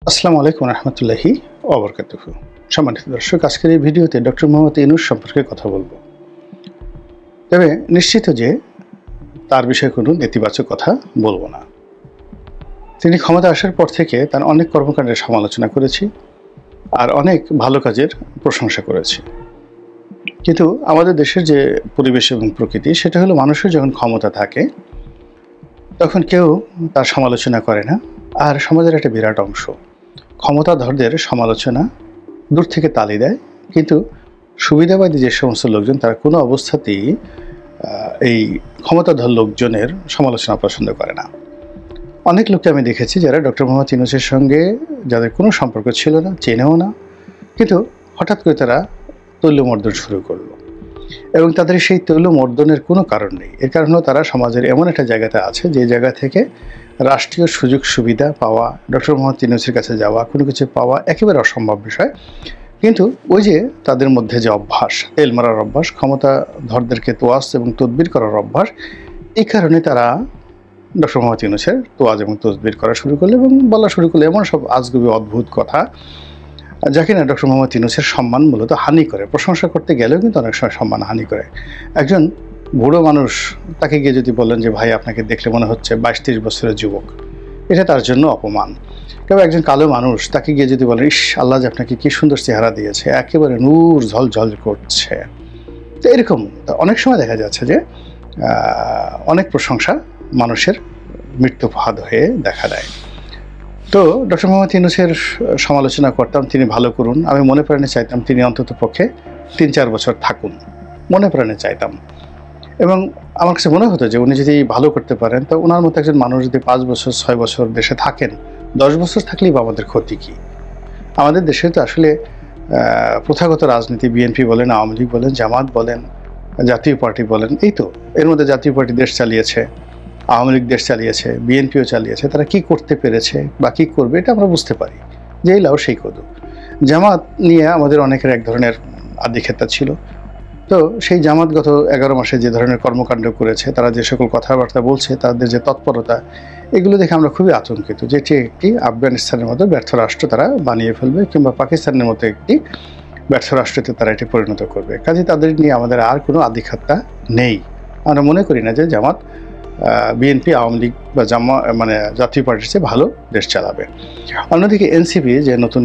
আসসালামু আলাইকুম রহমতুল্লাহি ওবরকাতুহু। সম্মানিত দর্শক, আজকের এই ভিডিওতে ডক্টর মোহাম্মদ ইউনূস সম্পর্কে কথা বলবো। তবে নিশ্চিত যে তার বিষয়ে কোনো নেতিবাচক কথা বলবো না। তিনি ক্ষমতা আসার পর থেকে তার অনেক কর্মকাণ্ডের সমালোচনা করেছি আর অনেক ভালো কাজের প্রশংসা করেছি। কিন্তু আমাদের দেশের যে পরিবেশ এবং প্রকৃতি, সেটা হলো মানুষের যখন ক্ষমতা থাকে তখন কেউ তার সমালোচনা করে না। আর সমাজের একটা বিরাট অংশ ক্ষমতাধরদের সমালোচনা দূর থেকে তালি দেয়, কিন্তু সুবিধাবাদী যে সমস্ত লোকজন তারা কোনো অবস্থাতেই এই ক্ষমতাধর লোকজনের সমালোচনা পছন্দ করে না। অনেক লোককে আমি দেখেছি যারা ডক্টর মোহাম্মদ ইউনূসের সঙ্গে যাদের কোনো সম্পর্ক ছিল না, চেনেও না, কিন্তু হঠাৎ করে তারা তৈলমর্দন শুরু করলো এবং তাদের সেই তৈলমর্দনের কোনো কারণ নেই। এর কারণ হলো তারা সমাজের এমন একটা জায়গাতে আছে যে জায়গা থেকে রাষ্ট্রীয় সুযোগ সুবিধা পাওয়া, ডক্টর মোহাম্মদ ইউনূসের কাছে যাওয়া, কোনো কিছু পাওয়া একেবারে অসম্ভব বিষয়। কিন্তু ওই যে তাদের মধ্যে যে অভ্যাস, তেল মারার অভ্যাস, ক্ষমতাধরদেরকে তোয়াজ এবং তদবির করার অভ্যাস, এই কারণে তারা ডক্টর মোহাম্মদ ইউনূসের তোয়াজ এবং তদবির করা শুরু করলো এবং বলা শুরু করলো এমন সব আজগুবি অদ্ভুত কথা যা কিনা ডক্টর মোহাম্মদ ইউনূসের সম্মান মূলত হানি করে। প্রশংসা করতে গেলেও কিন্তু অনেক সময় সম্মান হানি করে। একজন বুড়ো মানুষ, তাকে গিয়ে যদি বলেন যে ভাই আপনাকে দেখলে মনে হচ্ছে 22-23 বছরের যুবক, এটা তার জন্য অপমান। কেউ একজন কালো মানুষ, তাকে গিয়ে যদি বলেন ইস আল্লাহ যে আপনাকে কি সুন্দর চেহারা দিয়েছে, একেবারে নূর ঝলঝল করছে, তো এরকম অনেক সময় দেখা যাচ্ছে যে অনেক প্রশংসা মানুষের মৃত্যু ফাঁদ হয়ে দেখা দেয়। তো ডক্টর মোহাম্মদ ইউনূসের সমালোচনা করতাম, তিনি ভালো করুন, আমি মনে প্রাণে চাইতাম তিনি অন্তত পক্ষে 3-4 বছর থাকুন, মনে প্রাণে চাইতাম। এবং আমার কাছে মনে হতো যে উনি যদি ভালো করতে পারেন, তো ওনার মতো একজন মানুষ যদি 5 বছর 6 বছর দেশে থাকেন, 10 বছর থাকলেই বা আমাদের ক্ষতি কী? আমাদের দেশে তো আসলে প্রথাগত রাজনীতি, বিএনপি বলেন, আওয়ামী লীগ বলেন, জামাত বলেন, জাতীয় পার্টি বলেন, এই তো এর মধ্যে জাতীয় পার্টি দেশ চালিয়েছে, আওয়ামী লীগ দেশ চালিয়েছে, বিএনপিও চালিয়েছে। তারা কি করতে পেরেছে বা কী করবে এটা আমরা বুঝতে পারি, যেই লাও সেই কদু। জামাত নিয়ে আমাদের অনেকের এক ধরনের আধিক্ষেতা ছিল। তো সেই জামাত গত 11 মাসে যে ধরনের কর্মকাণ্ড করেছে, তারা যে সকল কথাবার্তা বলছে, তাদের যে তৎপরতা, এগুলো দেখে আমরা খুবই আতঙ্কিত যে এটি একটি আফগানিস্তানের মতো ব্যর্থ রাষ্ট্র তারা বানিয়ে ফেলবে, কিংবা পাকিস্তানের মতো একটি ব্যর্থ রাষ্ট্রতে তারা এটি পরিণত করবে। কাজে তাদের নিয়ে আমাদের আর কোনো আধিক্ষেতা নেই। আমরা মনে করি না যে জামাত বিএনপি, আওয়ামী লীগ বা জাতীয় পার্টির চেয়ে ভালো দেশ চালাবে। অন্যদিকে এনসিপি যে নতুন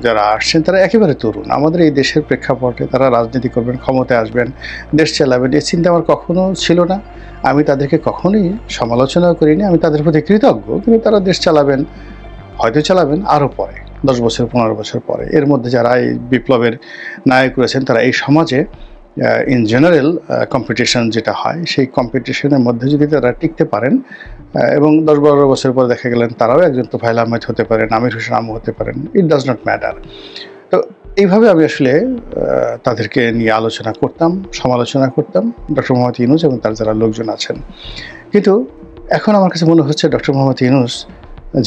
যারা আসছেন, তারা একেবারে তরুণ। আমাদের এই দেশের প্রেক্ষাপটে তারা রাজনীতি করবেন, ক্ষমতায় আসবেন, দেশ চালাবেন, এই চিন্তা আমার কখনো ছিল না। আমি তাদেরকে কখনোই সমালোচনাও করিনি, আমি তাদের প্রতি কৃতজ্ঞ। কিন্তু তারা দেশ চালাবেন, হয়তো চালাবেন আরও পরে, 10 বছর 15 বছর পরে। এর মধ্যে যারা এই বিপ্লবের নায়ক রয়েছেন, তারা এই সমাজে ইন জেনারেল কম্পিটিশন যেটা হয়, সেই কম্পিটিশনের মধ্যে যদি তারা টিকতে পারেন এবং 10-12 বছর পর দেখা গেলেন তারাও একজন তোফায়েল আহমেদ হতে পারেন, আমির হোসেন আমু হতে পারেন, ইট ডাজ নট ম্যাটার। তো এইভাবে আমি আসলে তাদেরকে নিয়ে আলোচনা করতাম, সমালোচনা করতাম, ডক্টর মোহাম্মদ ইউনূস এবং তার যারা লোকজন আছেন। কিন্তু এখন আমার কাছে মনে হচ্ছে ডক্টর মোহাম্মদ ইউনূস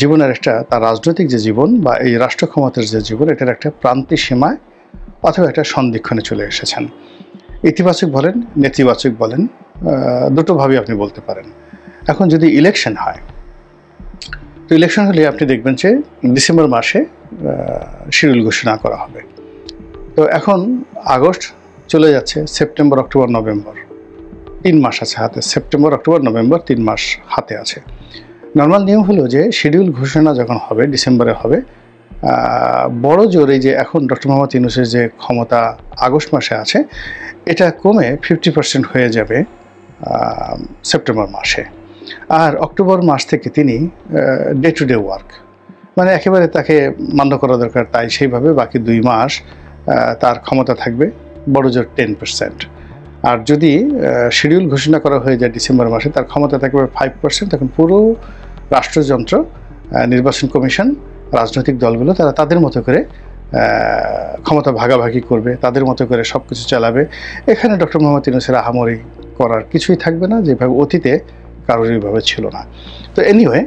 জীবনের একটা, তার রাজনৈতিক যে জীবন বা এই রাষ্ট্র ক্ষমতার যে জীবন, এটার একটা প্রান্তিক সীমায় অথবা একটা সন্ধিক্ষণে চলে এসেছেন। ইতিবাচক বলেন, নেতিবাচক বলেন, দুটোভাবেই আপনি বলতে পারেন। এখন যদি ইলেকশন হয়, তো ইলেকশন হলে আপনি দেখবেন যে ডিসেম্বর মাসে শিডিউল ঘোষণা করা হবে। তো এখন আগস্ট চলে যাচ্ছে, সেপ্টেম্বর, অক্টোবর, নভেম্বর, 3 মাস আছে হাতে। সেপ্টেম্বর, অক্টোবর, নভেম্বর 3 মাস হাতে আছে। নর্মাল নিয়ম হলো যে শিডিউল ঘোষণা যখন হবে, ডিসেম্বরে হবে, বড় জোরে যে এখন ডক্টর মোহাম্মদ ইউনূসের যে ক্ষমতা আগস্ট মাসে আছে, এটা কমে 50% হয়ে যাবে সেপ্টেম্বর মাসে। আর অক্টোবর মাস থেকে তিনি ডে টু ডে ওয়ার্ক, মানে একেবারে তাকে মান্য করা দরকার, তাই সেইভাবে বাকি 2 মাস তার ক্ষমতা থাকবে বড় জোর 10%। আর যদি শিডিউল ঘোষণা করা হয়ে যায় ডিসেম্বর মাসে, তার ক্ষমতা থাকবে 5%। তখন পুরো রাষ্ট্রযন্ত্র, নির্বাচন কমিশন, রাজনৈতিক দলগুলো তারা তাদের মতো করে ক্ষমতা ভাগাভাগি করবে, তাদের মতো করে সব কিছু চালাবে। এখানে ডক্টর মোহাম্মদ ইউনূসের আহামরি করার কিছুই থাকবে না, যেভাবে অতীতে কারোরইভাবে ছিল না। তো এনিওয়ে,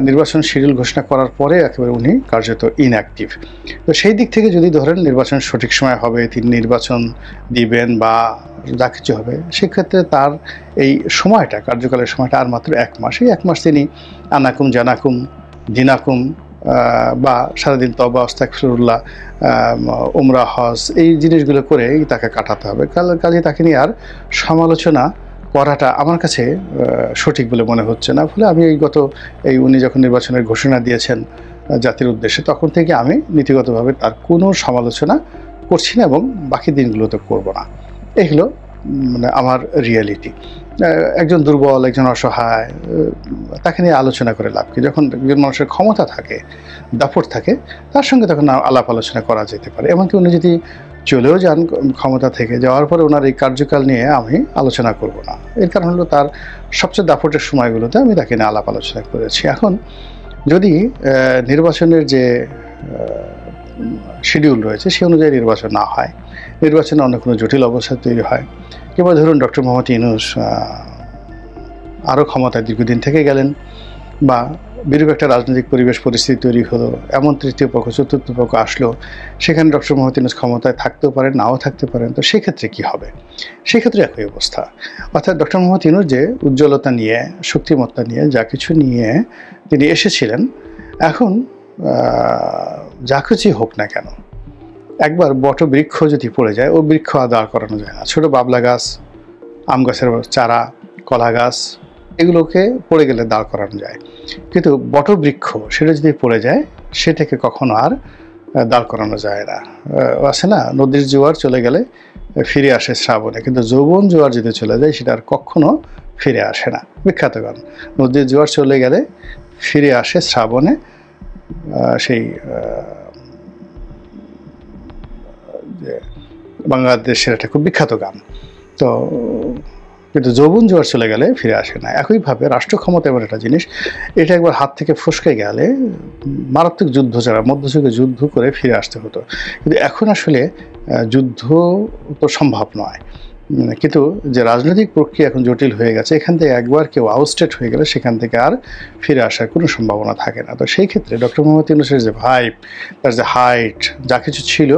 নির্বাচন শিডিউল ঘোষণা করার পরে একেবারে উনি কার্যত ইনঅ্যাক্টিভ। তো সেই দিক থেকে যদি ধরেন নির্বাচন সঠিক সময় হবে, তিনি নির্বাচন দিবেন বা যা কিছু হবে, সেক্ষেত্রে তার এই সময়টা, কার্যকালের সময়টা আর মাত্র 1 মাস। এই 1 মাস তিনি আনাকুম জানাকুম দিনাকুম বা সারাদিন তওবা আস্তাগফিরুল্লাহ, উমরা, হজ এই জিনিসগুলো করেই তাকে কাটাতে হবে। কাজে তাকে নিয়ে আর সমালোচনা করাটা আমার কাছে সঠিক বলে মনে হচ্ছে না। ফলে আমি উনি যখন নির্বাচনের ঘোষণা দিয়েছেন জাতির উদ্দেশ্যে, তখন থেকে আমি নীতিগতভাবে তার কোনো সমালোচনা করছি না এবং বাকি দিনগুলোতে করব না। এই হলো মানে আমার রিয়েলিটি। একজন দুর্বল, একজন অসহায়, তাকে নিয়ে আলোচনা করে লাভ কি? যখন একজন মানুষের ক্ষমতা থাকে, দাপট থাকে, তার সঙ্গে তখন আলাপ আলোচনা করা যেতে পারে। এমনকি উনি যদি চলেও যান ক্ষমতা থেকে, যাওয়ার পরে ওনার এই কার্যকাল নিয়ে আমি আলোচনা করব না। এর কারণ হলো তার সবচেয়ে দাপটের সময়গুলোতে আমি তাকে নিয়ে আলাপ আলোচনা করেছি। এখন যদি নির্বাচনের যে শিডিউল রয়েছে সে অনুযায়ী নির্বাচন না হয়, নির্বাচনে অন্য কোনো জটিল অবস্থা তৈরি হয়, কিংবা ধরুন ডক্টর মোহাম্মদ ইউনূস আরও ক্ষমতায় দীর্ঘদিন থেকে গেলেন, বা বিরূপ একটা রাজনৈতিক পরিস্থিতি তৈরি হলো, এমন তৃতীয় পক্ষ চতুর্থ পক্ষ আসলো, সেখানে ডক্টর মোহাম্মদ ইউনূস ক্ষমতায় থাকতেও পারেন, নাও থাকতে পারেন, তো সেক্ষেত্রে কী হবে? সেক্ষেত্রে একই অবস্থা। অর্থাৎ ডক্টর মোহাম্মদ ইউনূস যে উজ্জ্বলতা নিয়ে, শক্তিমত্তা নিয়ে, যা কিছু নিয়ে তিনি এসেছিলেন, এখন যা কিছুই হোক না কেন, একবার বটবৃক্ষ যদি পড়ে যায়, ও বৃক্ষ আর দাঁড় করানো যায় না। ছোটো বাবলা গাছ, আম গাছের চারা, কলা গাছ, এগুলোকে পড়ে গেলে দাঁড় করানো যায়, কিন্তু বটবৃক্ষ সেটা যদি পড়ে যায় সেটাকে কখনো আর দাঁড় করানো যায় না। আছে না, নদীর জোয়ার চলে গেলে ফিরে আসে শ্রাবণে, কিন্তু যৌবন জোয়ার যদি চলে যায় সেটা আর কখনো ফিরে আসে না। বিখ্যাত গান, নদীর জোয়ার চলে গেলে ফিরে আসে শ্রাবণে, সেই যে বাংলাদেশের একটা খুব বিখ্যাত গান। তো কিন্তু যৌবন জোয়ার চলে গেলে ফিরে আসে না। একইভাবে রাষ্ট্র ক্ষমতা এমন একটা জিনিস, এটা একবার হাত থেকে ফসকে গেলে মারাত্মক যুদ্ধ ছাড়া, মধ্যযুগে যুদ্ধ করে ফিরে আসতে হতো, কিন্তু এখন আসলে যুদ্ধ তো সম্ভব নয়। কিন্তু যে রাজনৈতিক প্রক্রিয়া এখন জটিল হয়ে গেছে, এখান থেকে একবার কেউ আউটস্টেট হয়ে গেলে সেখান থেকে আর ফিরে আসার কোনো সম্ভাবনা থাকে না। তো সেই ক্ষেত্রে ডক্টর মোহাম্মদ ইউনূসের যে ভাইব, তার যে হাইট, যা কিছু ছিল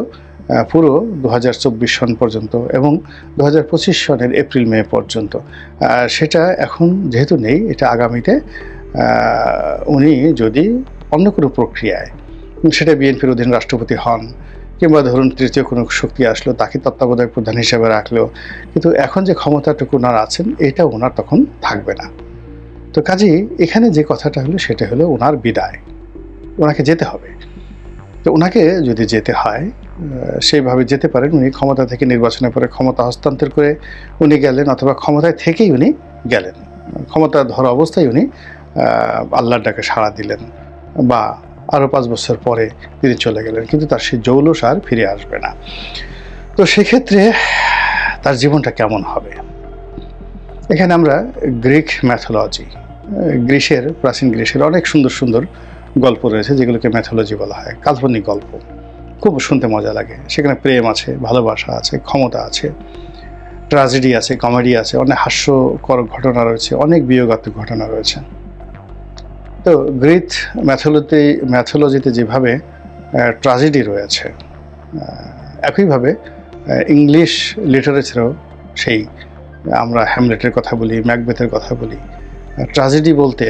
পুরো 2024 সন পর্যন্ত এবং 2025 সনের এপ্রিল মে পর্যন্ত, সেটা এখন যেহেতু নেই, এটা আগামীতে উনি যদি অন্য কোনো প্রক্রিয়ায়, সেটা বিএনপির অধীন রাষ্ট্রপতি হন, কিংবা ধরুন তৃতীয় কোনো শক্তি আসলো, তাকে তত্ত্বাবধায়ক প্রধান হিসেবে রাখলো, কিন্তু এখন যে ক্ষমতাটুকু ওনার আছেন এটা ওনার তখন থাকবে না। তো কাজেই এখানে যে কথাটা হলো সেটা হলো ওনার বিদায়, ওনাকে যেতে হবে। তো ওনাকে যদি যেতে হয়, সেইভাবে যেতে পারেন। উনি ক্ষমতা থেকে নির্বাচনের পরে ক্ষমতা হস্তান্তর করে উনি গেলেন, অথবা ক্ষমতায় থেকেই উনি গেলেন, ক্ষমতা ধরা অবস্থায় উনি আল্লাহর ডাকে সাড়া দিলেন, বা আরও 5 বছর পরে তিনি চলে গেলেন, কিন্তু তার সেই জৌলুস আর ফিরে আসবে না। তো সেক্ষেত্রে তার জীবনটা কেমন হবে? এখানে আমরা গ্রিক ম্যাথোলজি, প্রাচীন গ্রিসের অনেক সুন্দর সুন্দর গল্প রয়েছে, যেগুলোকে ম্যাথোলজি বলা হয়, কাল্পনিক গল্প, খুব শুনতে মজা লাগে। সেখানে প্রেম আছে, ভালোবাসা আছে, ক্ষমতা আছে, ট্র্যাজেডি আছে, কমেডি আছে, অনেক হাস্যকর ঘটনা রয়েছে, অনেক বিয়োগাত্মক ঘটনা রয়েছে। তো গ্রিক ম্যাথোলজিতে যেভাবে ট্র্যাজেডি রয়েছে, একইভাবে ইংলিশ লিটারেচারেও সেই আমরা হ্যামলেটের কথা বলি, ম্যাকবেথের কথা বলি, ট্র্যাজেডি বলতে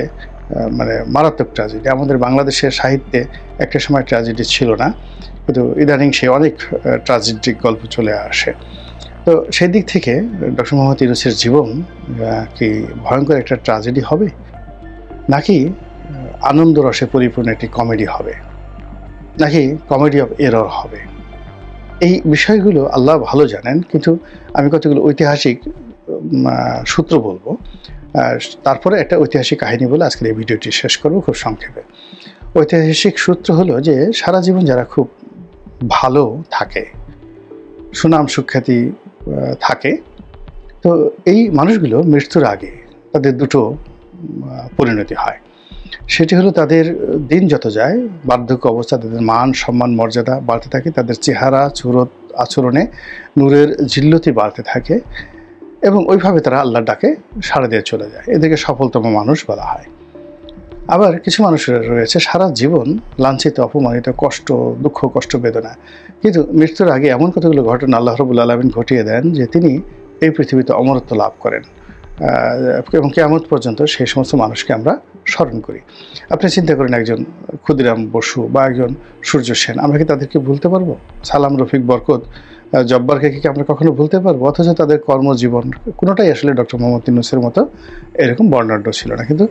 মানে মারাত্মক ট্র্যাজেডি। আমাদের বাংলাদেশের সাহিত্যে একটা সময় ট্র্যাজেডি ছিল না, কিন্তু ইদানিং সে অনেক ট্র্যাজেডিক গল্প চলে আসে। তো সেই দিক থেকে ডক্টর মোহাম্মদ ইউনূসের জীবন কি ভয়ঙ্কর একটা ট্র্যাজেডি হবে, নাকি আনন্দ রসে পরিপূর্ণ একটি কমেডি হবে, নাকি কমেডি অফ এরর হবে? এই বিষয়গুলো আল্লাহ ভালো জানেন, কিন্তু আমি কতগুলো ঐতিহাসিক সূত্র বলবো, তারপরে একটা ঐতিহাসিক কাহিনী বলে আজকের এই ভিডিওটি শেষ করব খুব সংক্ষেপে। ঐতিহাসিক সূত্র হলো যে সারা জীবন যারা খুব ভালো থাকে, সুনাম সুখ্যাতি থাকে, তো এই মানুষগুলো মৃত্যুর আগে তাদের দুটো পরিণতি হয়। সেটি হলো তাদের দিন যত যায়, বার্ধক্য অবস্থা, তাদের মান সম্মান মর্যাদা বাড়তে থাকে, তাদের চেহারা চুরত আচরণে নূরের জিল্লতি বাড়তে থাকে, এবং ওইভাবে তারা আল্লাহর ডাকে সাড়া দিয়ে চলে যায়। এদেরকে সফলতম মানুষ বলা হয়। আবার কিছু মানুষ রয়েছে সারা জীবন লাঞ্ছিত, অপমানিত, কষ্ট, দুঃখ, কষ্ট, বেদনা, কিন্তু মৃত্যুর আগে এমন কতগুলো ঘটনা আল্লাহ রাব্বুল আলামিন ঘটিয়ে দেন যে তিনি এই পৃথিবীতে অমরত্ব লাভ করেন, এবং কিয়ামত পর্যন্ত সেই সমস্ত মানুষকে আমরা স্মরণ করি। আপনি চিন্তা করেন একজন ক্ষুদিরাম বসু বা একজন সূর্য সেন, আমরা কি তাদেরকে ভুলতে পারবো? সালাম, রফিক, বরকত, জব্বারকে কি আমরা কখনো ভুলতে পারবো? অথচ তাদের কর্মজীবন কোনোটাই আসলে ডক্টর মোহাম্মদ ইউনূসের মতো এরকম বর্ণাঢ্য ছিল না। কিন্তু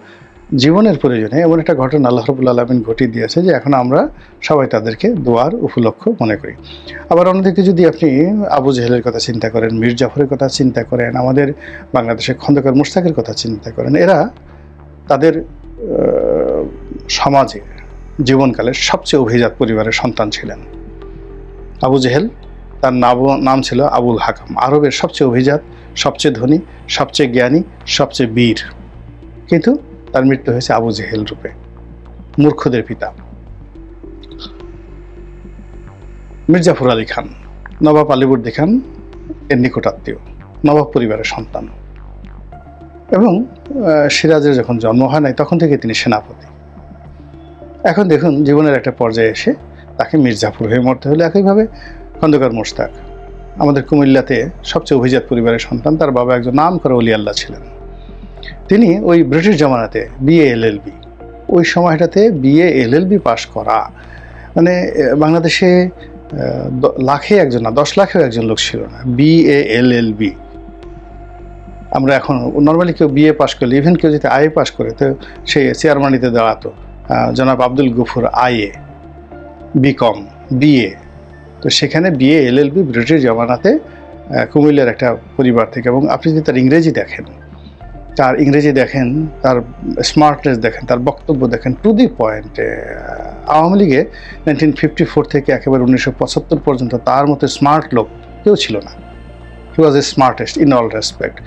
জীবনের প্রয়োজনে এমন একটা ঘটনা আল্লাহ রাব্বুল আলামিন ঘটিয়ে দিয়েছে যে এখন আমরা সবাই তাদেরকে দোয়ার উপলক্ষ মনে করি। আবার অন্যদিকে যদি আপনি আবু জেহেলের কথা চিন্তা করেন, মীর জাফরের কথা চিন্তা করেন, আমাদের বাংলাদেশের খন্দকার মোশতাকের কথা চিন্তা করেন, এরা তাদের সমাজে জীবনকালের সবচেয়ে অভিজাত পরিবারের সন্তান ছিলেন। আবু জেহেল, তার নাম ছিল আবুল হাকাম, আরবের সবচেয়ে অভিজাত, সবচেয়ে ধনী, সবচেয়ে জ্ঞানী, সবচেয়ে বীর, কিন্তু তার মৃত্যু হয়েছে আবু জেহেল রূপে, মূর্খদের পিতা। মির্জাফর আলী খান, নবাব আলীবর্দী খান এর নিকটাত্মীয়, নবাব পরিবারের সন্তান, এবং সিরাজের যখন জন্ম হয় নাই তখন থেকে তিনি সেনাপতি। এখন দেখুন জীবনের একটা পর্যায়ে এসে তাকে মির্জাফর হয়ে মরতে হলো। একইভাবে খন্দকার মোশতাক, আমাদের কুমিল্লাতে সবচেয়ে অভিজাত পরিবারের সন্তান, তার বাবা একজন নামকরা ওলি আল্লাহ ছিলেন। তিনি ওই ব্রিটিশ জামানাতে BA LLB, ওই সময়টাতে BA LLB পাশ করা মানে বাংলাদেশে লাখে একজন না 10 লাখেও একজন লোক ছিল না BA LLB। আমরা এখন নর্মালি কেউ BA পাশ করলে, ইভেন কেউ যদি IA পাশ করে তো সে চেয়ারম্যানিতে দাঁড়াতো। জনাব Abdul Gafur IA, BCom, BA, তো সেখানে BA LLB ব্রিটিশ জামানাতে কুমিল্লার একটা পরিবার থেকে। এবং আপনি যদি তার ইংরেজি দেখেন, তার স্মার্টনেস দেখেন, তার বক্তব্য দেখেন, টু দি পয়েন্ট। আওয়ামী লীগে 1954 থেকে একেবারে 1975 পর্যন্ত তার মতো স্মার্ট লোক কেউ ছিল না। হি ওয়াজ এ স্মার্টেস্ট ইন অল রেসপেক্ট।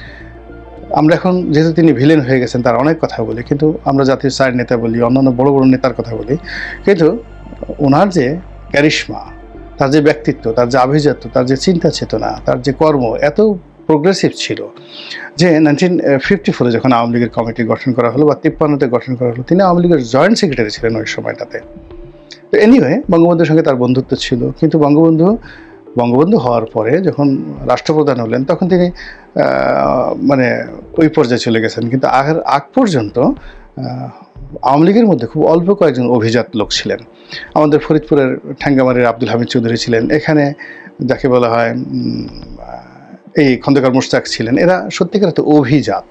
আমরা এখন যেহেতু তিনি ভিলেন হয়ে গেছেন তার অনেক কথা বলি, কিন্তু আমরা জাতীয় চার নেতা বলি, অন্যান্য বড় বড় নেতার কথা বলি, কিন্তু ওনার যে ক্যারিশমা, তার যে ব্যক্তিত্ব, তার যে আভিজাত্য, তার যে চিন্তা চেতনা, তার যে কর্ম এত প্রোগ্রেসিভ ছিল যে 1954 যখন আওয়ামী লীগের কমিটি গঠন করা হলো বা 53-তে গঠন করা হলো, তিনি আওয়ামী লীগের জয়েন্ট সেক্রেটারি ছিলেন ওই সময়টাতে। তো এনিওয়ে বঙ্গবন্ধুর সঙ্গে তার বন্ধুত্ব ছিল, কিন্তু বঙ্গবন্ধু হওয়ার পরে যখন রাষ্ট্রপ্রধান হলেন তখন তিনি মানে ওই পর্যায়ে চলে গেছেন। কিন্তু আগ পর্যন্ত আওয়ামী লীগের মধ্যে খুব অল্প কয়েকজন অভিজাত লোক ছিলেন। আমাদের ফরিদপুরের ঠ্যাঙ্গামারির আব্দুল হামিদ চৌধুরী ছিলেন, এখানে যাকে বলা হয় এই খন্দকার মোশতাক ছিলেন। এরা সত্যিকার তো অভিজাত,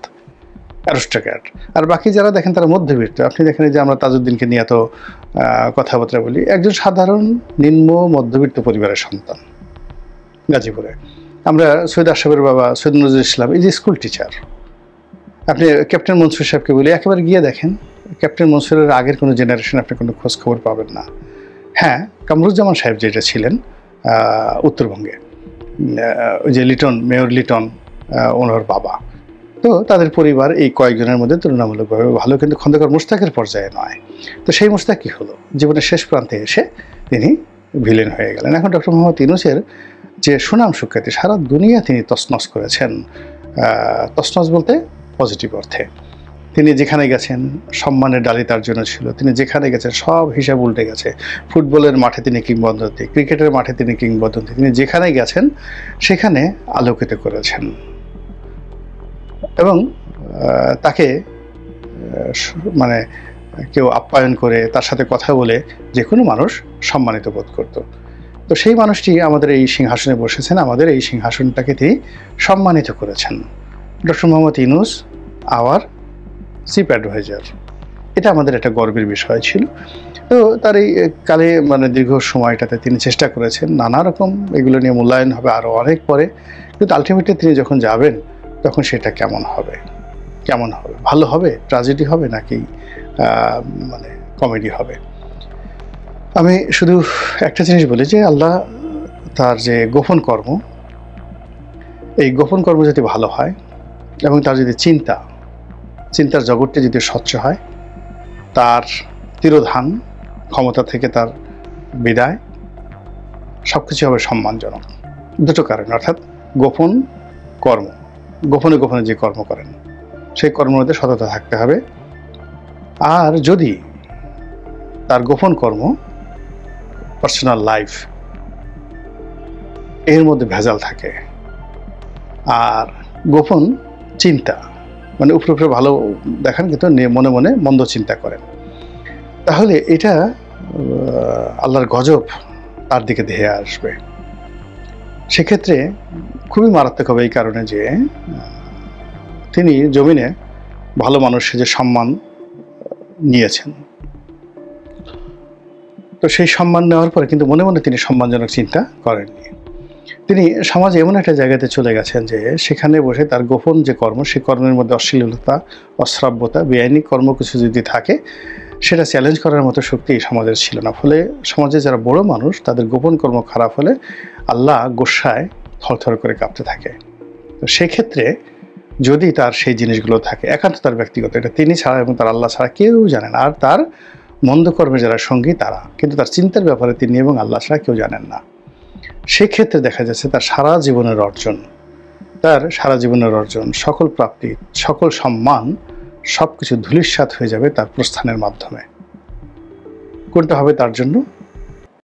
অ্যারিস্টোক্র্যাট। আর বাকি যারা দেখেন তারা মধ্যবিত্ত। আপনি দেখেন যে আমরা তাজউদ্দিনকে নিয়ে এত কথাবার্তা বলি, একজন সাধারণ নিম্ন মধ্যবিত্ত পরিবারের সন্তান গাজীপুরে। আমরা সৈয়দ আশরাফের বাবা সৈয়দ নজরুল ইসলাম এই যে স্কুল টিচার। আপনি ক্যাপ্টেন মনসুর সাহেবকে বলি, একেবারে গিয়ে দেখেন ক্যাপ্টেন মনসুরের আগের কোনো জেনারেশন আপনি কোনো খোঁজ খবর পাবেন না। হ্যাঁ, কামরুজ্জামান সাহেব যেটা ছিলেন উত্তরবঙ্গে, ওই যে লিটন, মেয়র লিটন ওনার বাবা, তো তাদের পরিবার এই কয়েকজনের মধ্যে তুলনামূলকভাবে ভালো, কিন্তু খন্দকার মোশতাকের পর্যায়ে নয়। তো সেই মোশতাক কী হলো, জীবনের শেষ প্রান্তে এসে তিনি ভিলেন হয়ে গেলেন। এখন ডক্টর মোহাম্মদ ইউনূসের যে সুনাম সুখ্যাতি সারা দুনিয়া তিনি তছনছ করেছেন, তছনছ বলতে পজিটিভ অর্থে। তিনি যেখানে গেছেন সম্মানের ডালি তার জন্য ছিল, তিনি যেখানে গেছেন সব হিসাব উল্টে গেছে। ফুটবলের মাঠে তিনি কিংবদন্তি, ক্রিকেটের মাঠে তিনি কিংবদন্তি, তিনি যেখানে গেছেন সেখানে আলোকিত করেছেন। এবং তাকে মানে কেউ আপ্যায়ন করে তার সাথে কথা বলে যে কোনো মানুষ সম্মানিত বোধ করত। তো সেই মানুষটি আমাদের এই সিংহাসনে বসেছেন, আমাদের এই সিংহাসনটাকে তিনি সম্মানিত করেছেন। Doctor Muhammad Yunus our chief adviser, এটা আমাদের একটা গর্বের বিষয় ছিল। তো তার এই কালে মানে দীর্ঘ সময়টাতে তিনি চেষ্টা করেছেন নানা রকম, এগুলো নিয়ে মূল্যায়ন হবে আরও অনেক পরে, কিন্তু আলটিমেটলি তিনি যখন যাবেন তখন সেটা কেমন হবে, ভালো হবে, ট্র্যাজেডি হবে নাকি মানে কমেডি হবে। আমি শুধু একটা জিনিস বলি যে আল্লাহ তার যে গোপন কর্ম, এই গোপন কর্ম যদি ভালো হয় এবং তার যদি চিন্তার জগৎটি যদি স্বচ্ছ হয়, তার তিরোধান, ক্ষমতা থেকে তার বিদায়, সব কিছু হবে সম্মানজনক। দুটো কারণ, অর্থাৎ গোপন কর্ম, গোপনে গোপনে যে কর্ম করেন সেই কর্মের মধ্যে সততা থাকতে হবে। আর যদি তার গোপন কর্ম, পার্সোনাল লাইফ, এর মধ্যে ভেজাল থাকে, আর গোপন চিন্তা, মানে উপরে উপরে ভালো দেখান কিন্তু মনে মনে মন্দ চিন্তা করেন, তাহলে এটা আল্লাহর গজব তার দিকে ধেয়ে আসবে। সেক্ষেত্রে খুবই মারাত্মক হবে এই কারণে যে তিনি জমিনে ভালো মানুষের যে সম্মান নিয়েছেন, তো সেই সম্মান নেওয়ার পরে কিন্তু মনে মনে তিনি সম্মানজনক চিন্তা করেননি। তিনি সমাজে এমন একটা জায়গাতে চলে গেছেন যে সেখানে বসে তার গোপন যে কর্ম, সেই কর্মের মধ্যে অশ্লীলতা, অশ্রাব্যতা, বেআইনি কর্ম কিছু যদি থাকে সেটা চ্যালেঞ্জ করার মতো শক্তি এই সমাজের ছিল না। ফলে সমাজে যারা বড় মানুষ তাদের গোপন কর্ম খারাপ হলে আল্লাহ গোসায় থরথর করে কাঁপতে থাকে। তো সেক্ষেত্রে যদি তার সেই জিনিসগুলো থাকে, একান্ত তার ব্যক্তিগত, এটা তিনি ছাড়া এবং তার আল্লাহ ছাড়া কেউ জানেন, আর তার মন্দ কর্মে যারা সঙ্গী তারা, কিন্তু তার চিন্তার ব্যাপারে তিনি এবং আল্লাহ ছাড়া কেউ জানেন না। সেক্ষেত্রে দেখা যাচ্ছে তার সারা জীবনের অর্জন, সকল প্রাপ্তি, সকল সম্মান সব কিছু ধূলিসাৎ হয়ে যাবে তার প্রস্থানের মাধ্যমে। করতে হবে তার জন্য